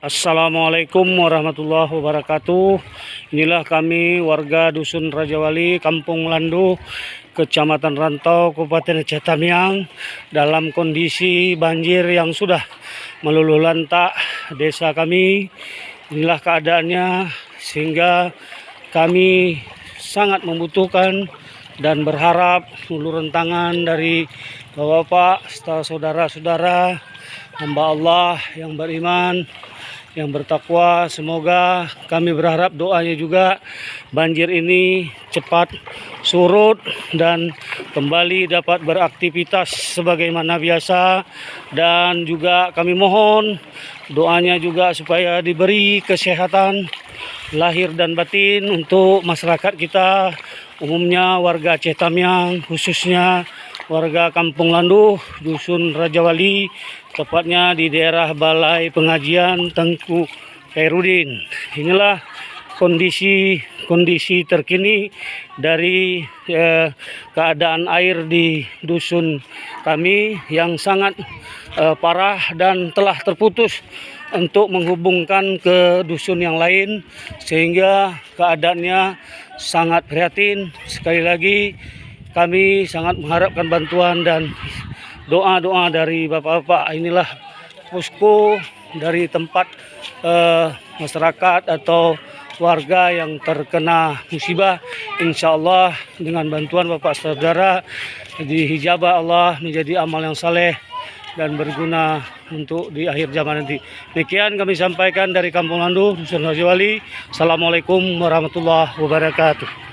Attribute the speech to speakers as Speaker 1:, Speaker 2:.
Speaker 1: Assalamualaikum warahmatullahi wabarakatuh. Inilah kami warga Dusun Rajawali, Kampung Landu, Kecamatan Rantau, Kabupaten Aceh Tamiang, dalam kondisi banjir yang sudah meluluh lantak desa kami. Inilah keadaannya, sehingga kami sangat membutuhkan dan berharap uluran tangan dari Bapak-bapak, saudara-saudara, hamba Allah yang beriman, yang bertakwa. Semoga kami berharap doanya juga banjir ini cepat surut dan kembali dapat beraktivitas sebagaimana biasa. Dan juga kami mohon doanya juga supaya diberi kesehatan lahir dan batin untuk masyarakat kita, umumnya warga Aceh Tamiang, khususnya warga Kampung Landu, Dusun Rajawali, tepatnya di daerah Balai Pengajian Tengku Khairuddin. Inilah kondisi terkini dari keadaan air di dusun kami yang sangat parah dan telah terputus untuk menghubungkan ke dusun yang lain, sehingga keadaannya sangat prihatin. Sekali lagi kami sangat mengharapkan bantuan dan doa-doa dari bapak-bapak. Inilah posko dari tempat masyarakat atau warga yang terkena musibah. Insya Allah dengan bantuan bapak saudara dihijabah Allah menjadi amal yang saleh dan berguna untuk di akhir zaman nanti. Demikian kami sampaikan dari Kampung Landu, Dusun Rajawali. Assalamualaikum warahmatullahi wabarakatuh.